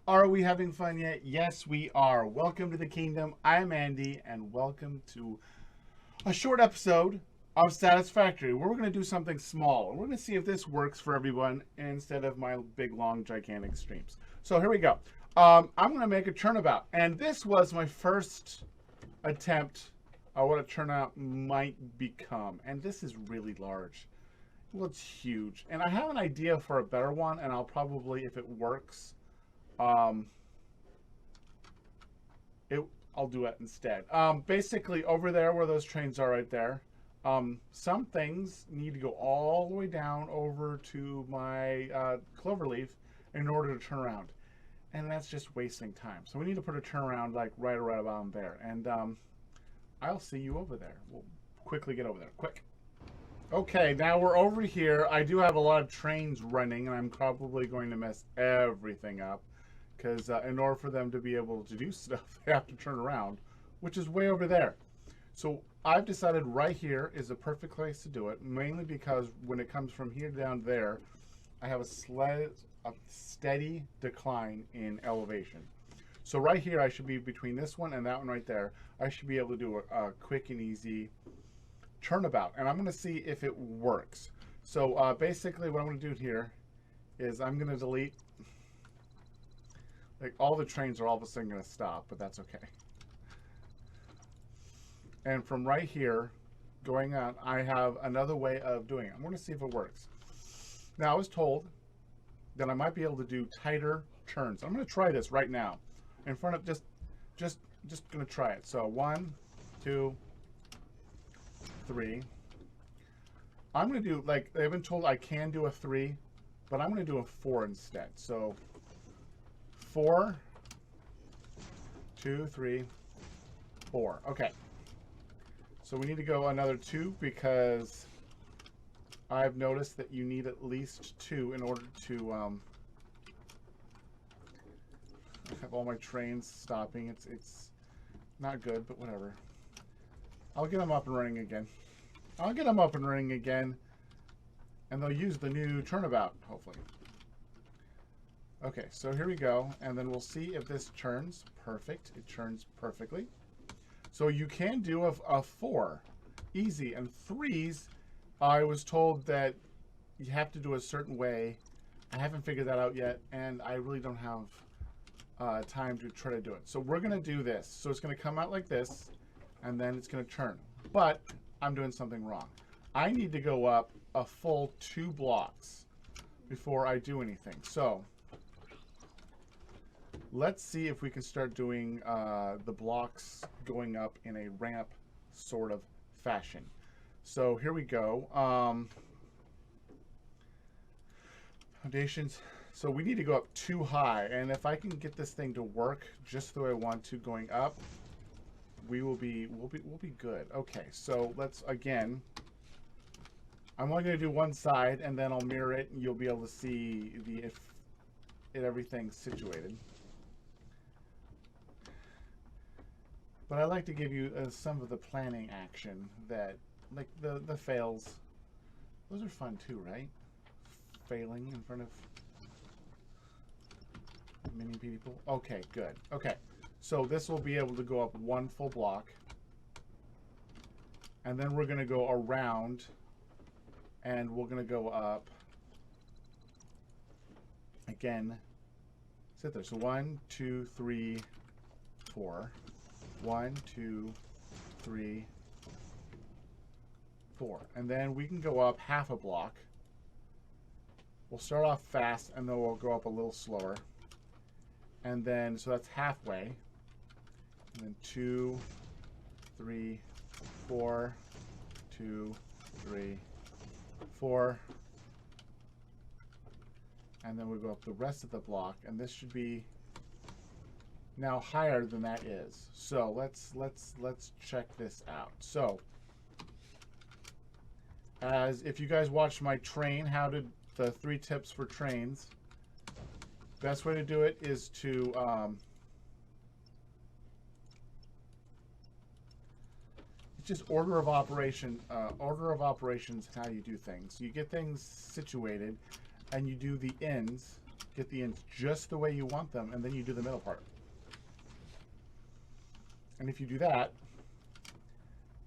Are we having fun yet? Yes, we are. Welcome to the kingdom. I'm Andy, and welcome to a short episode of Satisfactory, where we're going to do something small. We're going to see if this works for everyone instead of my big, long, gigantic streams. So here we go. I'm going to make a turnabout, and this was my first attempt at what a turnout might become. And this is really large. Well, it's huge. And I have an idea for a better one, and I'll probably, if it works, I'll do it instead. Basically, over there where those trains are right there, some things need to go all the way down over to my cloverleaf in order to turn around. And that's just wasting time. So we need to put a turnaround like right around there. And I'll see you over there. We'll quickly get over there. Quick. Okay, now we're over here. I do have a lot of trains running, and I'm probably going to mess everything up. Because in order for them to be able to do stuff, they have to turn around, which is way over there. So I've decided right here is the perfect place to do it, mainly because when it comes from here down there, I have a steady decline in elevation. So right here, I should be between this one and that one right there. I should be able to do a quick and easy turnabout, and I'm going to see if it works. So basically what I'm going to do here is I'm going to delete. Like, all the trains are all of a sudden going to stop, but that's okay. And from right here, going on, I have another way of doing it. I'm going to see if it works. Now, I was told that I might be able to do tighter turns. I'm going to try this right now. In front of, just going to try it. So, 1, 2, 3. I'm going to do, like, I've been told I can do a 3, but I'm going to do a 4 instead. So, 4, 2, 3, 4. Okay. So we need to go another 2 because I've noticed that you need at least 2 in order to have all my trains stopping. It's not good, but whatever. I'll get them up and running again. And they'll use the new turnabout, hopefully. Okay, so here we go, and then we'll see if this turns. Perfect. It turns perfectly. So you can do a 4, easy, and 3s. I was told that you have to do a certain way. I haven't figured that out yet, and I really don't have time to try to do it. So we're gonna do this. So it's gonna come out like this, and then it's gonna turn. But I'm doing something wrong. I need to go up a full 2 blocks before I do anything. So let's see if we can start doing the blocks going up in a ramp sort of fashion. So here we go. Foundations. So we need to go up too high, and if I can get this thing to work just the way I want to going up, we'll be good. Okay, so let's again. I'm only going to do one side, and then I'll mirror it, and you'll be able to see if everything's situated. But I like to give you some of the planning action that, like the fails. Those are fun too, right? Failing in front of many people. Okay, good. Okay, so this will be able to go up 1 full block. And then we're going to go around, and we're going to go up again. Sit there. So 1, 2, 3, 4. 1, 2, 3, 4. And then we can go up half a block. We'll start off fast, and then we'll go up a little slower. And then, so that's halfway. And then 2, 3, 4, 2, 3, 4. And then we go up the rest of the block, and this should be now higher than that is. So let's check this out. So as if you guys watched my train, how did the 3 tips for trains, best way to do it is to it's just order of operations how you do things. You get things situated, and you do the ends Get the ends just the way you want them, and then you do the middle part. And if you do that,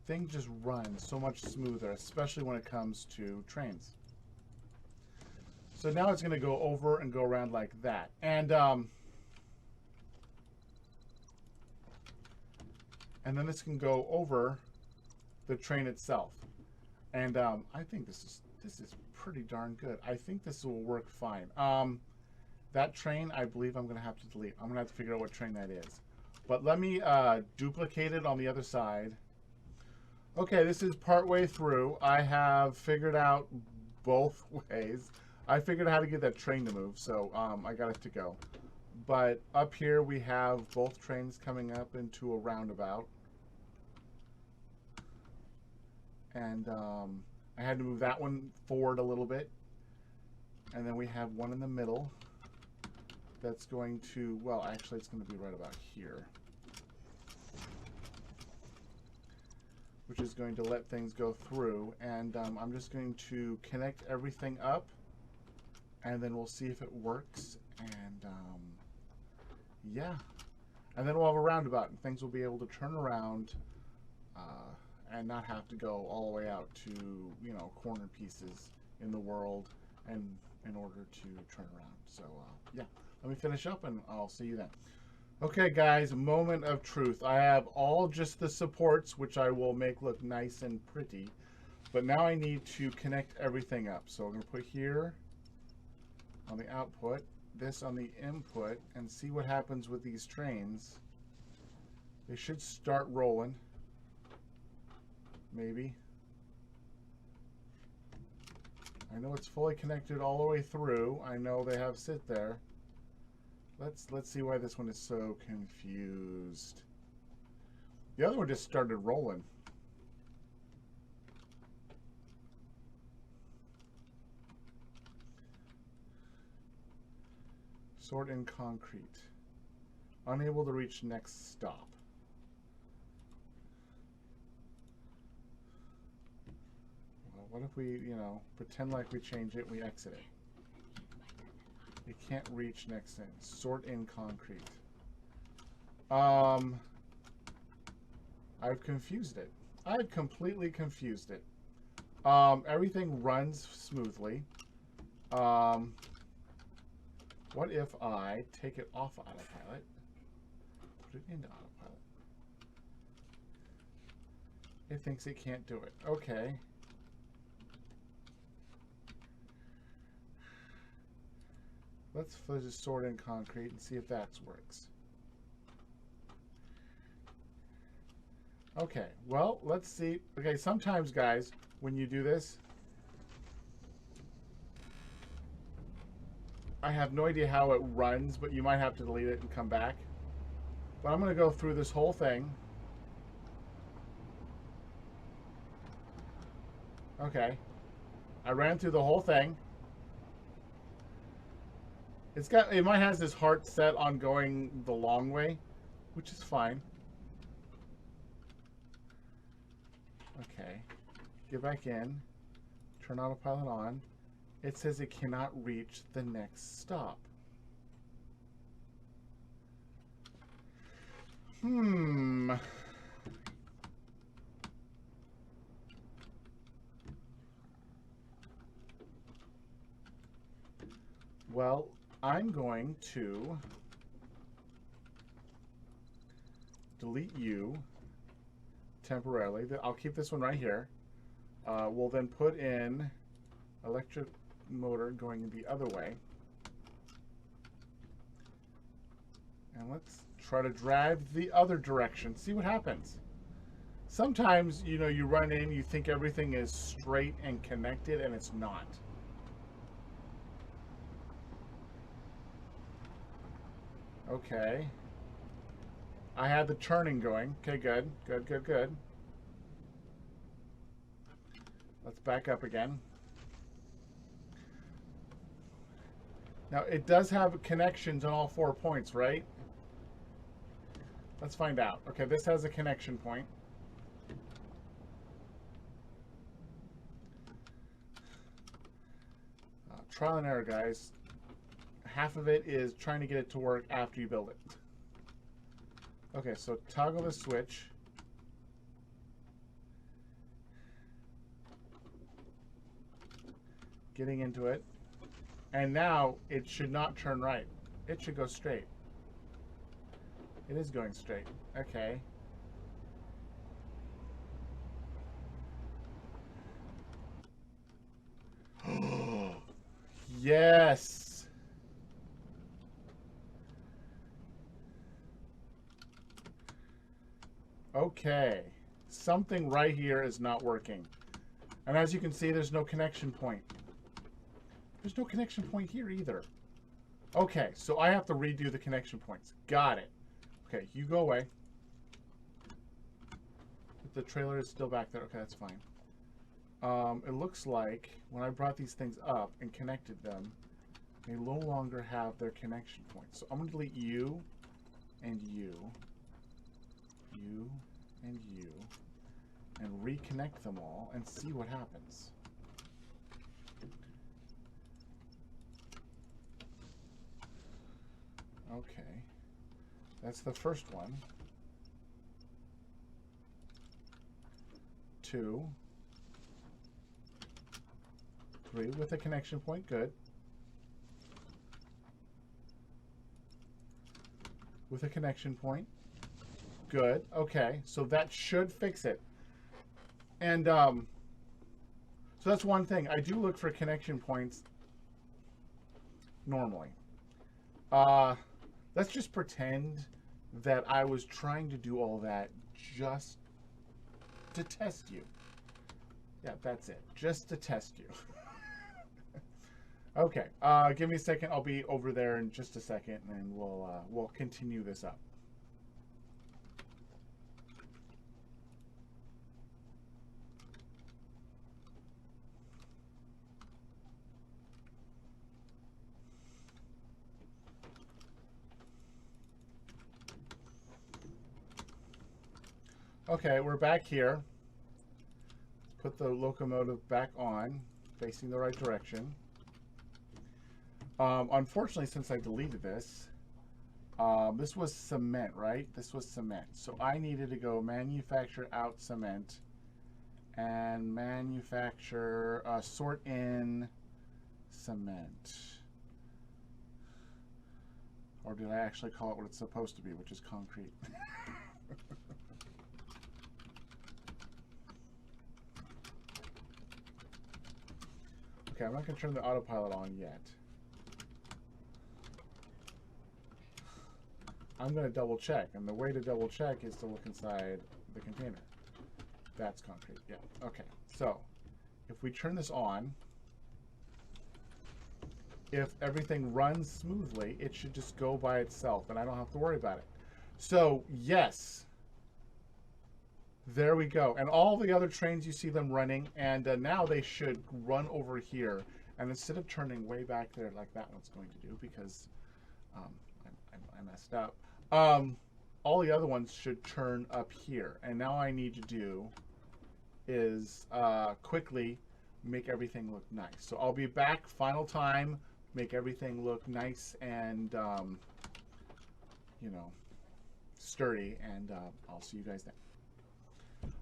things just run so much smoother, especially when it comes to trains. So now it's going to go over and go around like that. And then this can go over the train itself. And I think this is pretty darn good. I think this will work fine. That train, I believe I'm going to have to delete. I'm going to have to figure out what train that is. But let me duplicate it on the other side. Okay, this is partway through. I have figured out both ways. I figured out how to get that train to move, so I got it to go. But up here we have both trains coming up into a roundabout. And I had to move that one forward a little bit. And then we have one in the middle that's going to, well, actually it's going to be right about here, which is going to let things go through. And I'm just going to connect everything up, and then we'll see if it works. And yeah, and then we'll have a roundabout, and things will be able to turn around and not have to go all the way out to, you know, corner pieces in the world and in order to turn around. So yeah, let me finish up and I'll see you then. Okay guys, moment of truth. I have all just the supports, which I will make look nice and pretty, but now I need to connect everything up. So I'm going to put here on the output, this on the input, and see what happens with these trains. They should start rolling. Maybe. I know it's fully connected all the way through. I know they have sit there. Let's see why this one is so confused. The other one just started rolling. Sort in concrete. Unable to reach next stop. What if we, you know, pretend like we change it, we exit it? It can't reach next thing. Sort in concrete. I've confused it. I've completely confused it. Everything runs smoothly. What if I take it off autopilot, put it into autopilot? It thinks it can't do it. Okay. Let's just sort in concrete and see if that works. Okay, well, let's see. Okay, sometimes, guys, when you do this, I have no idea how it runs, but you might have to delete it and come back. But I'm going to go through this whole thing. Okay. I ran through the whole thing. It might have this heart set on going the long way, which is fine. Okay. Get back in. Turn autopilot on. It says it cannot reach the next stop. Well, I'm going to delete you temporarily. I'll keep this one right here. We'll then put in electric motor going the other way. And let's try to drive the other direction. See what happens. Sometimes, you know, you run in, you think everything is straight and connected, and it's not. Okay. I had the turning going. Okay, good. Good, good, good. Let's back up again. Now, it does have connections on all 4 points, right? Let's find out. Okay, this has a connection point. Trial and error, guys. half of it is trying to get it to work after you build it. Okay, so toggle the switch. Getting into it. And now it should not turn right. It should go straight. It is going straight. Okay. Yes. Okay. Something right here is not working. And as you can see, there's no connection point. There's no connection point here either. Okay, so I have to redo the connection points. Got it. Okay, you go away. The trailer is still back there. Okay, that's fine. It looks like when I brought these things up and connected them, they no longer have their connection points. So I'm going to delete you and you and you and reconnect them all and see what happens. Okay, that's the first one. 2, 3 with a connection point, good. With a connection point, good. Okay, so that should fix it. And so that's one thing. I do look for connection points normally. Let's just pretend that I was trying to do all that just to test you. Yeah, that's it. Just to test you. Okay, give me a second. I'll be over there in just a second, and we'll continue this up. Okay, we're back here. Put the locomotive back on, facing the right direction. Unfortunately, since I deleted this, this was cement, right? This was cement. So I needed to go manufacture out cement and manufacture, sort in cement. Or did I actually call it what it's supposed to be, which is concrete? Okay, I'm not going to turn the autopilot on yet. I'm going to double check, and the way to double check is to look inside the container. That's concrete, yeah. Okay, so if we turn this on, if everything runs smoothly, it should just go by itself, and I don't have to worry about it. So, yes. There we go. And all the other trains, you see them running, and now they should run over here. And instead of turning way back there like that one's going to do, because I messed up, all the other ones should turn up here. And now I need to do is quickly make everything look nice. So I'll be back, final time, make everything look nice and, you know, sturdy, and I'll see you guys then.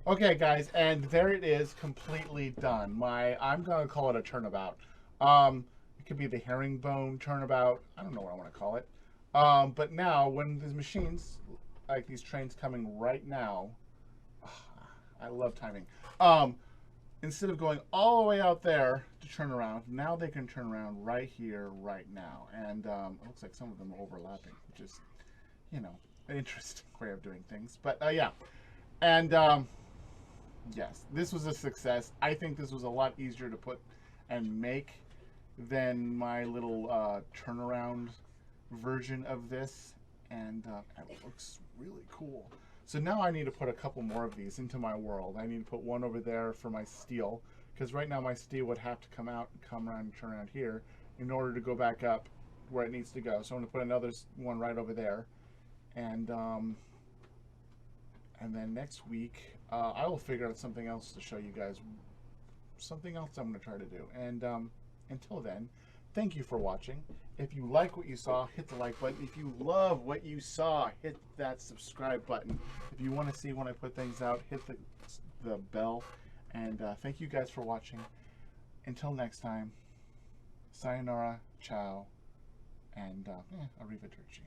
Okay, guys, and there it is, completely done. I'm gonna call it a turnabout. It could be the herringbone turnabout. I don't know what I want to call it. But now, when these machines, like these trains coming right now, I love timing. Instead of going all the way out there to turn around, now they can turn around right here, right now. And it looks like some of them are overlapping, which is, you know, an interesting way of doing things. But yeah. And yes, this was a success. I think this was a lot easier to put and make than my little turnaround version of this. And it looks really cool. So now I need to put a couple more of these into my world. I need to put one over there for my steel, because right now my steel would have to come out and come around and turn around here in order to go back up where it needs to go. So I'm going to put another one right over there. And then next week, I will figure out something else to show you guys. Something else I'm going to try to do. And until then, thank you for watching. If you like what you saw, hit the like button. If you love what you saw, hit that subscribe button. If you want to see when I put things out, hit the bell. And thank you guys for watching. Until next time, sayonara, ciao, and arrivederci.